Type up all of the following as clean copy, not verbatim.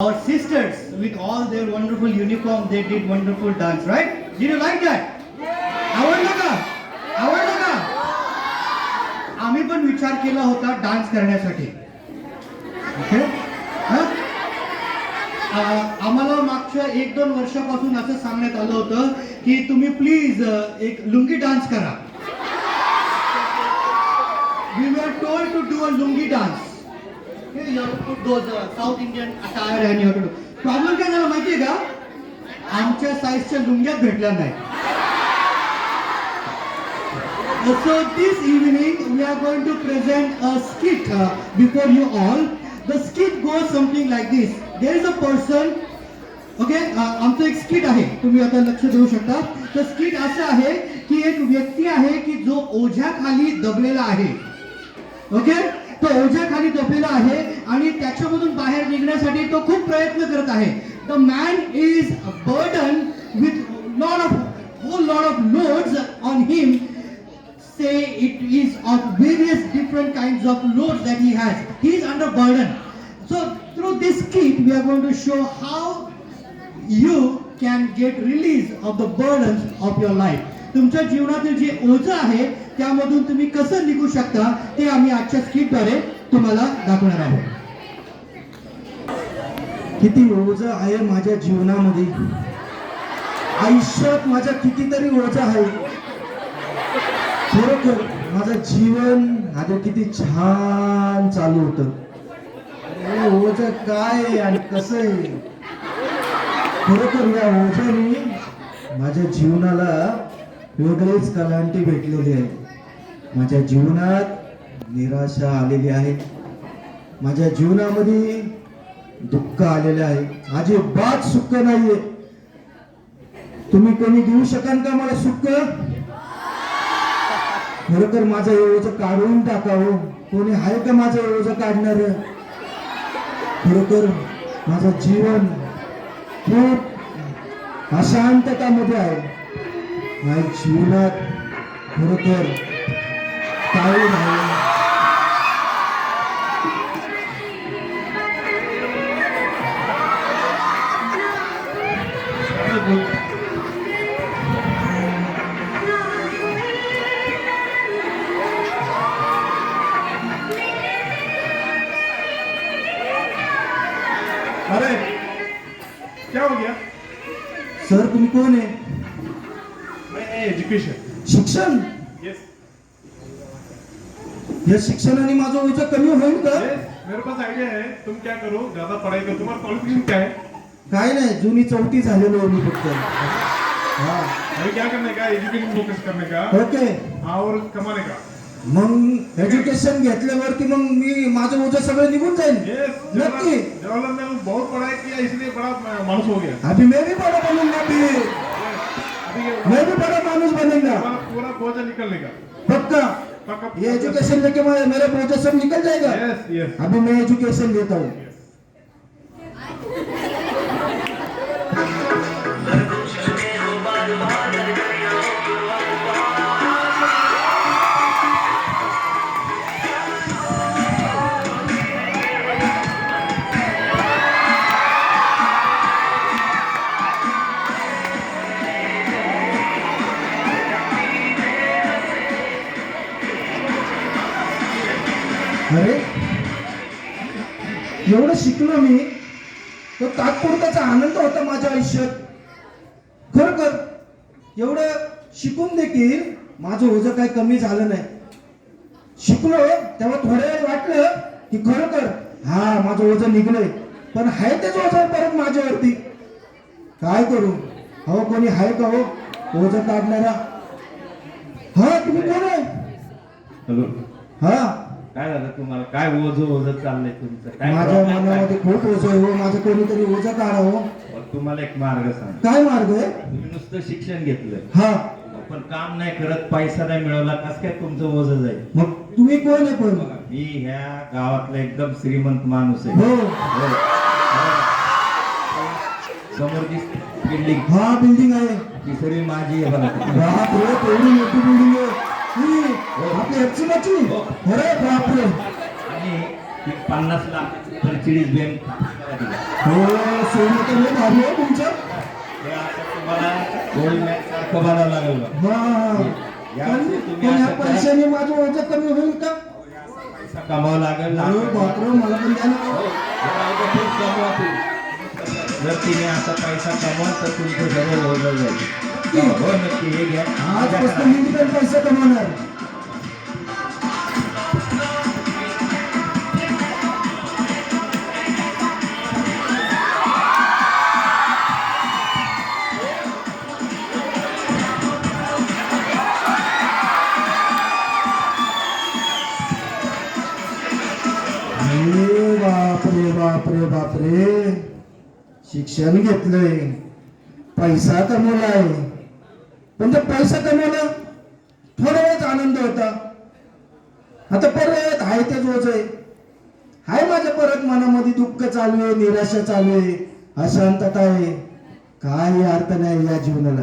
Our sisters with all their wonderful uniform, they did wonderful dance, right? Did you like that? आवडलं का? आवडलं का? आम्ही पण विचार केला होता डान्स करण्यासाठी. ओके? आम्हाला मागच्या 1-2 वर्षापासून असं सांगण्यात आलं होतं की तुम्ही प्लीज एक लुंगी डान्स करा. We were told to do a lungi dance. Okay, you have to put those South Indian attire and you have to do. Problem काय झाला माहितीये का? आमच्या साईजच्या लुंग्यात भेटल्या नाही. So this evening we are going to present a skit before you all. The skit goes something like this. There is a person. Okay, आमचं एक स्किट आहे, तुम्ही आता लक्ष देऊ शकता. तर स्किट असं आहे की एक व्यक्ती आहे की जो ओझ्याखाली दबलेला आहे. ओके, तो ओझ्याखाली दबलेला आहे आणि त्याच्यामधून बाहेर निघण्यासाठी तो खूप प्रयत्न करत आहे. The man is burden with lot of loads on him. Say it is of various different kinds of loads that he has. He is under burden. So through this skit we are going to show how you can get release of the burdens of your life. तुमच्या जीवनातील जे ओझं आहे त्यामधून तुम्ही कसं निघू शकता ते आम्ही आजच्या स्किटद्वारे तुम्हाला दाखवणार आहोत. किती ओझं आहे माझ्या जीवनामध्ये, आयुष्यात माझ्या कितीतरी ओझं आहे. खरोखर माझं जीवन आता किती छान चालू होतं. ओझं काय आणि कसं आहे, खरोखर या ओझ्याने माझ्या जीवनाला वेगळीच कलांटी भेटलेली आहे. माझ्या जीवनात निराशा आलेली आहे, माझ्या जीवनामध्ये दुःख आलेले आहे, अजिबात सुख नाहीये. तुम्ही कोणी देऊ शकाल का मला सुख? खरोखर माझं ओझं काढून टाकावं. कोणी आहे का माझं ओझं काढणार? खरोखर माझं जीवन खूप अशांततामध्ये आहे. माझ्या जीवनात खरोखर काही नाही. अरे क्या हो गया? सर तुम्ही कोण आहे? मैं एजुकेशन. शिक्षण? यस या शिक्षणाने माझं ओझं कमी होईल का? यस, मेरे पास आइडिया है. तुम क्या करो, ज्यादा पढ़ाई करो. तुम्हारा क्वालिफिकेशन क्या है? काय नाही, जुनी 4थी झालेलो आहे मी फक्त. हा अभी क्या करने का? एजुकेशन फोकस करने का ओके. और कमाने का. मग एज्युकेशन घेतल्यावरती मग मी माझं ओझं सगळं निघून जाईल. यस, नक्की. जवाहरलाल नेहरू बहुत पढ़ाई किया इसलिए बड़ा मानुस हो गया. अभी मैं भी बड़ा बनूंगा. अभी अभी मैं भी बड़ा मानुस बनेगा. हमारा पूरा बोझा निकलने का. पक्का. पक्का. ये एजुकेशन लेके मेरा बोझा सब निकल जाएगा. Yes yes. अभी मैं एजुकेशन लेता हूँ. अरे एवढं शिकलो मी, तो तात्पुरताचा आनंद होता माझ्या आयुष्यात. खरोखर एवढं शिकून देखील माझं ओझं काही कमी झालं नाही. शिकलो तेव्हा थोड्या वेळ वाटलं की खरोखर हा माझं ओझं निघलंय, पण आहे तेच ओझं परत माझ्यावरती. काय करू? हो कोणी आहे का हो ओझं काढणारा? हा तुम्ही कोण आहे? हॅलो, हा काय झालं तुम्हाला? काय ओझं चाललंय तुमचं? काय माझ्या problem काय? मनामध्ये खूप ओझं आहे हो. माझं कोणीतरी ओझं काढावं. मग तुम्हाला एक मार्ग सांग. काय मार्ग आहे? तुम्ही नुसतं शिक्षण घेतलं हा पण काम नाही करत, पैसा नाही मिळवला, कस काय तुमचं ओझं जाईल? मग तुम्ही कोण आहे पण? मी ह्या गावातला एकदम श्रीमंत माणूस आहे. हो. हो. समोर जी बिल्डिंग हा बिल्डिंग आहे. ती सगळी माझी आहे बघा. बापरे, एवढी मोठी बिल्डिंग आहे. आपली एफसीची? अरे बापरे. आणि ती 50 लाख 40 बँक हो सोनं तर लय भारी आहे तुमचं. हे आता तुम्हाला गोल्ड मॅच सारखं बनावं लागेल बघ. हा पण या पैशाने माझं ओझं कमी होईल का? पैसा कमावा लागेल. अरे बापरे मला पण द्या ना. जर तिने आता पैसा कमवला तर तुमचं सगळं ओझं जाईल. हो नक्की हे घ्या. आजपासून मी पण पैसा कमवणार. अरे बापरे बापरे बापरे, शिक्षण घेतलंय, पैसा कमवलाय, पण ते पैसा कमवला थोडा वेळच आनंद होता, आता परत आहे तेच ओझ आहे. हाय माझ्या परत मनामध्ये दुःख चालू आहे, निराशा चालू आहे, अशांतता आहे. काय अर्थ नाही या जीवनाला.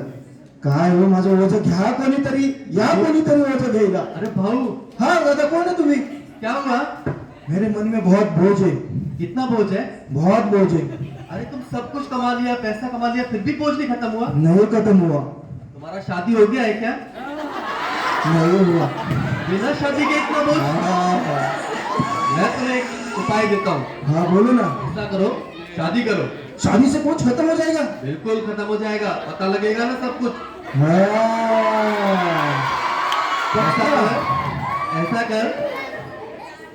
काय हो माझं ओझ घ्या कोणीतरी, या कोणीतरी ओझ घ्यायला. अरे भाऊ, हा दादा कोण है तुम्ही? क्या हुआ? मेरे मन में बहुत बोझ है, कितना बोझ है? बहुत बोझ है. अरे तुम सब कुछ कमा लिया, पैसा कमा लिया, फिर भी बोझ नहीं खत्म हुआ? नहीं खत्म हुआ. तुम्हारा शादी हो गया है क्या? नहीं हुआ. बिना शादी के इतना बोझ? हाँ मैं तुम्हें एक उपाय देता हूँ. हाँ, बोलो ना. ऐसा करो, शादी करो, शादी से बोझ खत्म हो जाएगा. बिल्कुल खत्म हो जाएगा, पता लगेगा ना सब कुछ. हाँ. ऐसा कर,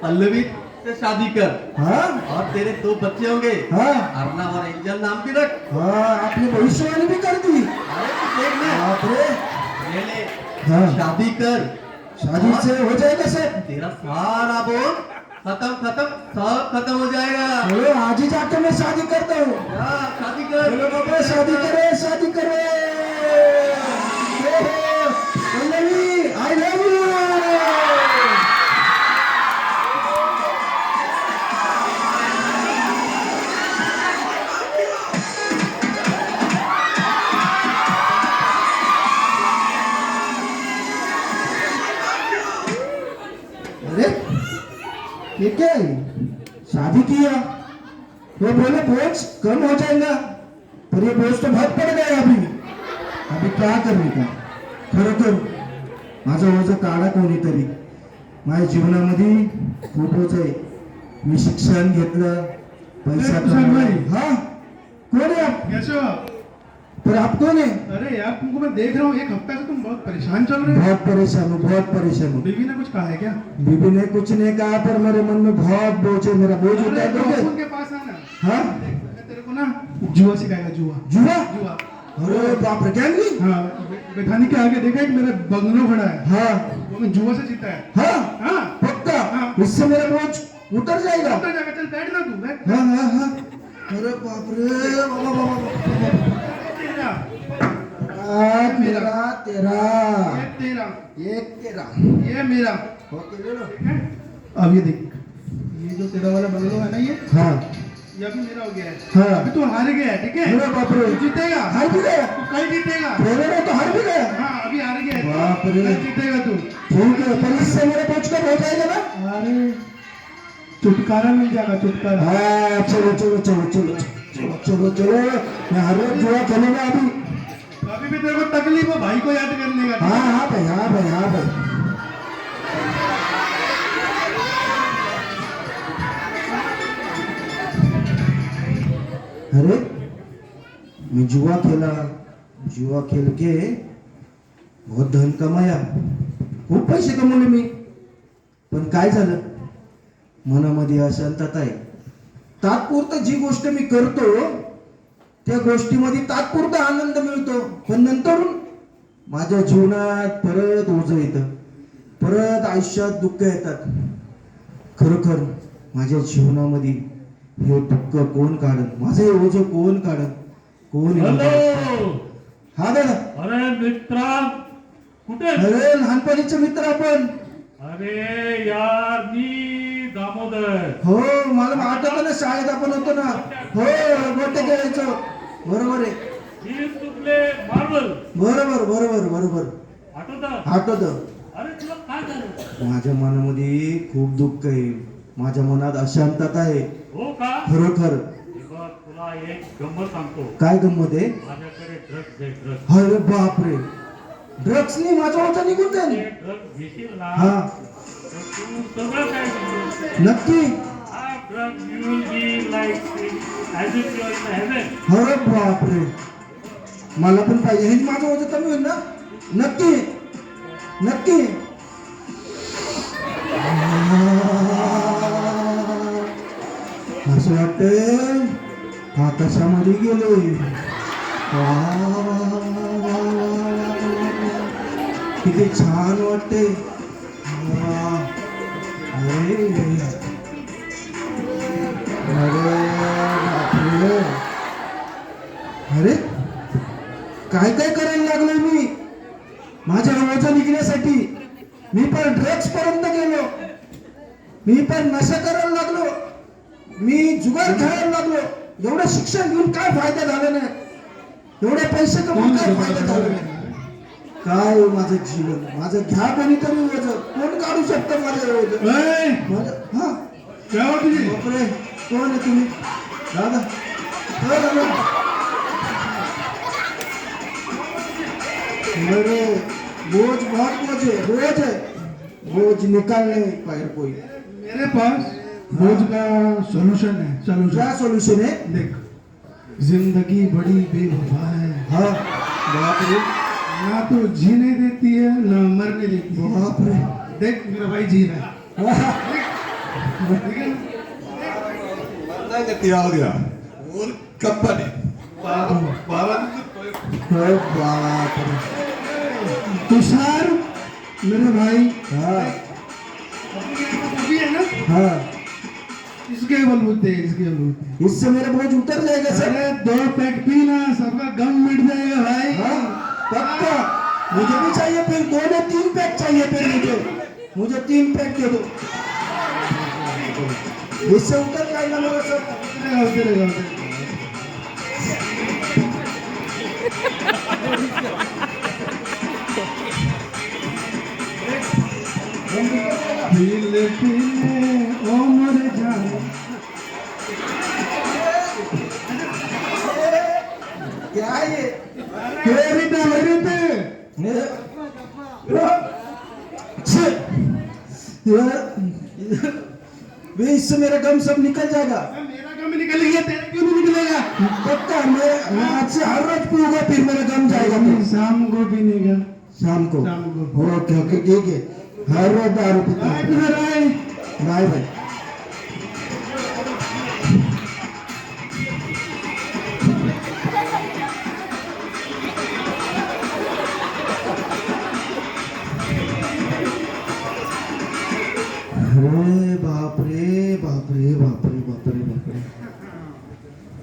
पल्लवी से शादी कर, हाँ और तेरे 2 बच्चे होंगे, हाँ अर्नब और एंजल नाम की रख. हाँ, आपने भविष्यवाणी भी कर दी. अरे तू देख ना, बाप रे. ले ले, हाँ. शादी कर, शादी से हो जाएगा सब. तेरा सारा बोझ खत्म खत्म सब खत्म हो जाएगा. चलो आज ही जाके मैं शादी करता हूँ. जा, शादी कर. चलो बाबा शादी करे, शादी करे. Pallavi I love you. अरे ये क्या है? शादी किया वो बोले बोझ कम हो जाएगा, पर ये बोझ तो बहुत पड़ गया अभी क्या करने का. खरोखर माझं ओझं काढा कोणीतरी. माझ्या जीवनामध्ये खूप ओझ आहे. मी शिक्षण घेतलं, पैसा अरे कुशल कमवला. भाई. हाँ कौन है आप? कैसे हो आप? पर आप कौन है? अरे यार तुमको मैं देख रहा हूँ, एक हफ्ता से तुम बहुत परेशान चल रहे हो. बहुत परेशान हूँ, बहुत परेशान हूँ. बीवी ने कुछ कहा है क्या? बीबी ने कुछ नहीं कहा, पर मेरे मन में बहुत बोझ है. मेरा बोझ उतार अरे दोगे? उनके पास आना. हाँ मैं तेरे को ना जुआ सिखाएगा, जुआ. जुआ. जुआ. अरे बाप रे, गैंगली. हाँ, बेथानी के आगे देखा एक मेरा बंगलो खड़ा है, हाँ वो मैं जुआ से जीता है. हाँ हाँ, पक्का. हाँ. इससे मेरा बोझ उतर जाएगा. उतर जाएगा. चल बैठ ना तू, बैठ. हाँ हाँ हाँ. अरे बाप रे, बाबा बाबा. तेरा, तेरा तेरा ये तेरा, एक तेरा. ये मेरा. ओके ले लो. ठीक है? अब ये देख, ये जो तेरा वाला बंगलो है ना, हाँ ये अभी मेरा हो गया है. हाँ. अभी तू हार गया है, ठीक है? अरे बाप रे. तू जीतेगा. हार भी गया. तू कल जीतेगा. मेरे तो हार भी गया. हाँ, अभी हार गया है. बाप रे. कल जीतेगा तू. ठीक है, पर इससे मेरा बोझ कम हो जाएगा ना. अरे छुटकारा मिल जाएगा, छुटकारा. हाँ चलो चलो चलो चलो चलो चलो चलो. मैं हर रोज जुआ खेलूंगा अभी. अभी भी तेरे को तकलीफ है भाई को याद करने का. हाँ हाँ भाई, हाँ भाई, हाँ भाई. अरे मैं जुआ खेला, जुआ खेल के बहुत धन कमाया, खूप पैसे कमवले मी. पण काय झालं, मनामध्ये अशांतता आहे. तात्पुरतं जी गोष्ट मी करतो त्या गोष्टीमध्ये तात्पुरता आनंद मिळतो, पण नंतरून माझ्या जीवनात परत ओझं येतं, परत आयुष्यात दुःख येतात. खरोखर माझ्या जीवनामध्ये हे दुःख कोण काढन, माझं हे ओझं कोण काढन, कोण हे हॅलो. ओझं? हा दादा. अरे मित्रा कुठे? अरे लहानपणीचे मित्र आपण. अरे यार मी दामोदर. हो मला आठवतं ना, शाळेत आपण होतो ना. हो गोटे खेळायचो. बरोबर आहे. ही तुटले मार्बल बरोबर बरोबर बरोबर आठवत? आठवत. अरे तुला काय झालं? माझ्या मनामध्ये खूप दुःख आहे, माझ्या मनात अशांतता आहे. हो का? खरोखर तुला एक गंमत सांगतो. काय गंमत आहे? माझ्याकडे ड्रग्ज आहे, ड्रग्ज. अरे बापरे, ड्रग्सनी माझा होता निघून जाईल. ते ड्रग्ज घेशील ना हा तर तू सगळं काय म्हणतो. नक्की. हा drugs you will be like as if you are in heaven. अरे बापरे, मला पण पाहिजे. हे माझं वजन कमी होईल ना? नक्की नक्की. असं वाटतंय आकाशामध्ये गेलोय. किती छान वाटते. अरे अरे बापरे. अरे काय काय करायला लागलोय मी माझ्या वजन निघण्यासाठी. मी पण ड्रग्स पर्यंत गेलो, मी पण नशा करायला लागलो, मी जुगार खेळायला लागलो. एवढं शिक्षण घेऊन काय फायदा झाला नाही, एवढे पैसे कमवून काय फायदा झाला नाही. काय माझं जीवन, माझं घ्या कोणीतरी वजन. कोण काढू शकतं माझं वजन? माझं हा बापरे. कोण आहे तुम्ही? दादा हो दादा. अरे बोझ बहुत बोझ है, बोझ है, बोझ निकालने पैर कोई. मेरे पास बोझ का सॉल्यूशन है. सॉल्यूशन क्या सॉल्यूशन है? देख, जिंदगी बड़ी बेवफा है. हाँ बाप रे, ना तो जीने देती है ना मरने देती है. बाप रे. देख मेरा भाई जी रहा है. ठीक है ना? अरे बाप रे. तुषार मेरे भाई हाँ अभी है ना, हाँ, इसके बलबूते हैं, इसके बलबूते. इससे मेरा बोझ उतर जाएगा सर. अरे 2 पैक पीना सबका गम मिट जाएगा भाई. हाँ पक्का. मुझे भी चाहिए फिर 2 या 3 पैक चाहिए फिर. मुझे 3 पैक दे दो. इससे उतर जाएगा मेरा सर. उतरेगा उतरेगा उतरेगा. पीले पीले ओ मर जाए. क्या है ये? हेरिते वे इससे मेरा गम सब निकल जाएगा. मेरा गम निकल गया, तेरा क्यों नहीं निकलेगा? पक्का मैं आज से हर रोज पीऊंगा, फिर मेरा गम जाएगा. फिर शाम को पीने का. शाम को. शाम को. ओके ओके ठीक है. हर रोज दारू पीता भाई हूँ. किधर आए? Bye bye. अरे बाप रे बाप रे बाप रे बाप रे बाप रे.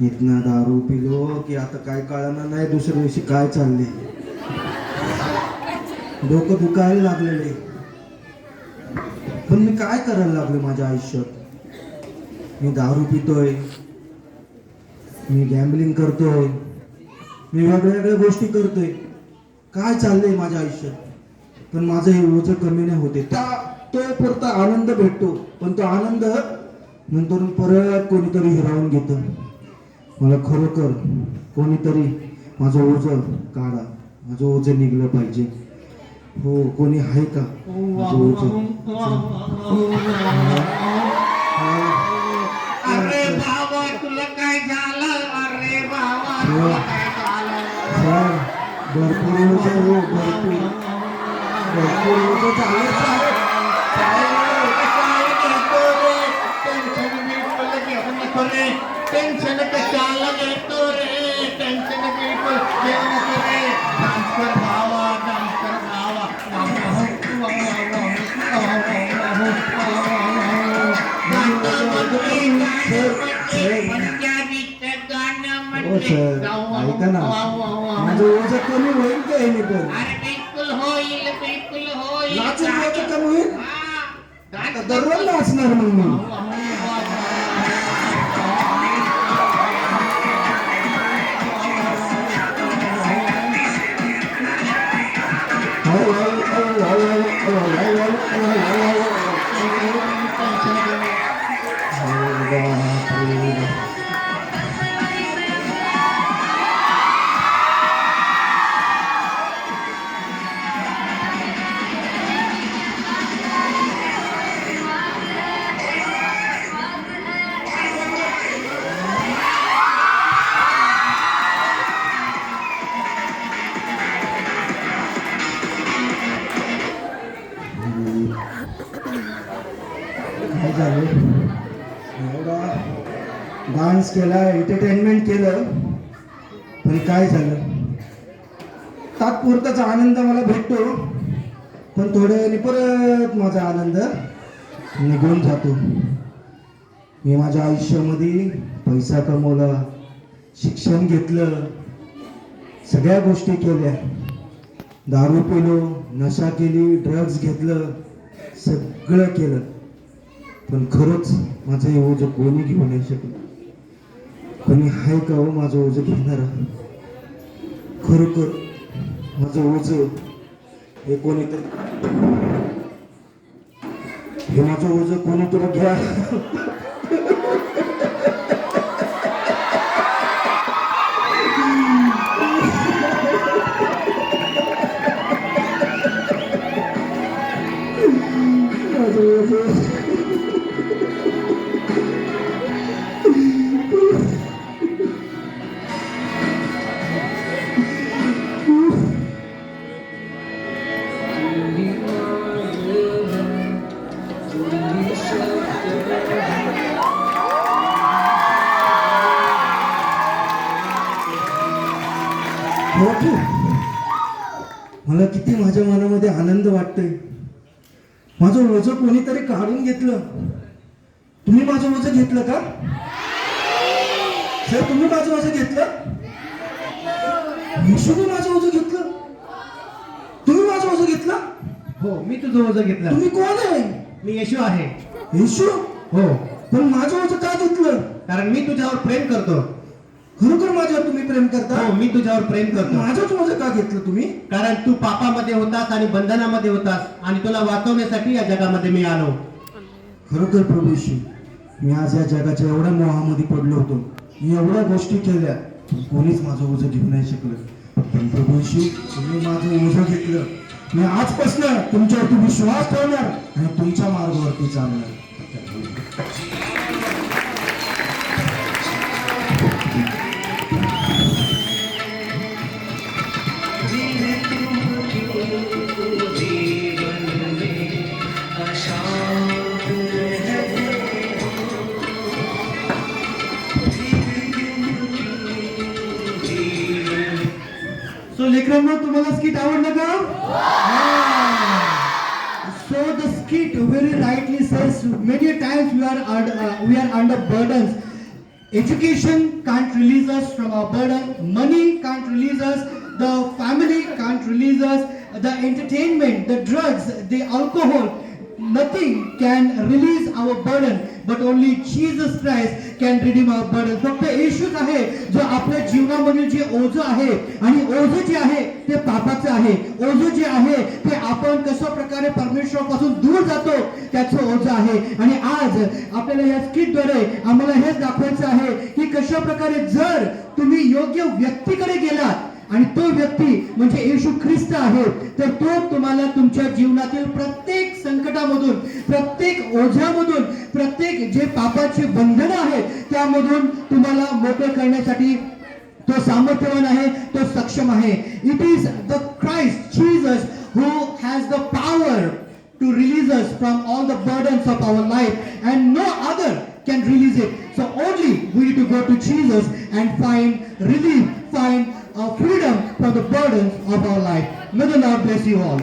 इतना दारू पिलो की आता काय कळणार नाही दुसऱ्या दिवशी काय चालले. डोकं दुखायला लागलेले. पण मी काय करायला लागलो माझ्या आयुष्यात? मी दारू पितोय, मी गॅम्बलिंग करतोय, मी वेगवेगळ्या गोष्टी करतोय. काय चाललंय माझ्या आयुष्यात? पण माझं हे ओझं कमी नाही होते. तो पुरता आनंद भेटतो, पण तो आनंद नंतर परत कोणीतरी हिरावून घेतं. मला खरोखर कोणीतरी माझं ओझं काढा, माझं ओझं निघलं पाहिजे. हो कोणी आहे का माझं ओझं? अरे बाबा तुला काय झालं? अरे बाबा तुला काय झालं? सर भरपूर ओझं हो, भरपूर भरपूर ओझं झालं सर. टेन्शन कशाला घेतो रे? टेन्शन बिलकुल घेऊ नको रे. डान्स कर भावा, डान्स कर भावा. पंजाबीचं गाणं हो म्हणजे सर ऐका ना, माझं ओझं कमी होईल का हे पण? अरे बिलकुल होईल, बिलकुल होईल. नाचून ओझं कमी होईल? हा. आता दररोज नाचणार मग मी. डान्स केला, एंटरटेनमेंट केलं, पण काय झालं, तात्पुरताचा आनंद मला भेटतो, पण थोड्या वेळाने परत माझा आनंद निघून जातो. मी माझ्या आयुष्यामध्ये पैसा कमवला, शिक्षण घेतलं, सगळ्या गोष्टी केल्या, दारू पिलो, नशा केली, ड्रग्ज घेतलं, सगळं केलं, पण खरंच माझं हे ओझं कोणी घेऊ नाही शकलं. कोणी आहे का हो माझं ओझं घेणार? खरोखर माझं ओझं हे कोणीतरी, हे माझं ओझं कोणीतरी घ्या. माझं ओझं बापू, मला किती माझ्या मनामध्ये आनंद वाटतोय. माझं ओझं कोणीतरी काढून घेतलं. तुम्ही माझं ओझं घेतलं का सर? तुम्ही माझं ओझं घेतलं? येशूने माझं ओझं घेतलं? तुम्ही माझं ओझं घेतलं? हो, मी तुझं ओझं घेतलं. तुम्ही कोण आहे? मी येशू आहे. येशू? हो, पण माझं ओझं का घेतलं? कारण मी तुझ्यावर प्रेम करतो. खरोखर माझ्यावर तुम्ही प्रेम करता? हो, मी तुझ्यावर प्रेम करतो. माझंच ओझं का घेतलं तुम्ही? कारण तू पापामध्ये होतास आणि बंधनामध्ये होतास आणि तुला वाचवण्यासाठी या जगामध्ये मी आलो. खरोखर प्रभू येशू, मी आज या जगाच्या एवढ्या मोहामध्ये पडलो होतो, मी एवढ्या गोष्टी केल्या, पण कोणीच माझं ओझं घेऊ नाही शकलं. पण प्रभू येशू, तुम्ही माझं ओझं घेतलं. मी आजपासून तुमच्यावरती विश्वास ठेवणार आणि तुमच्या मार्गावरती चालणार. सो लेकरांनो, तुम्हाला स्किट आवडलं का? So the skit very rightly says many times we are under burdens. Education can't release us from our burden. Money can't release us. The family can't release us. The entertainment, the drugs, the alcohol, nothing can release our burden. But only Jesus Christ can redeem our burden. फक्त येशूच आहे जो आपल्या जीवनामधील जे ओझं आहे, आणि ओझं जे आहे ते पापाचं आहे, ओझं जे आहे ते आपण कशा प्रकारे परमेश्वरापासून दूर जातो त्याचं ओझं आहे. आणि आज आपल्याला या स्किटद्वारे आम्हाला हेच दाखवायचं आहे की कशा प्रकारे जर तुम्ही योग्य व्यक्तीकडे गेलात आणि तो व्यक्ती म्हणजे येशू ख्रिस्त आहे, तर तो तुम्हाला तुमच्या जीवनातील प्रत्येक संकटामधून, प्रत्येक ओझ्यामधून, प्रत्येक जे पापाची बंधनं आहेत त्यामधून तुम्हाला मोकळे करण्यासाठी तो सामर्थ्यवान आहे, तो सक्षम आहे. It is the Christ Jesus who has the power to release us from all the burdens of our life, and no other can release it. So only we need to go to Jesus and find relief, find freedom from the burdens of our life. May the Lord bless you all.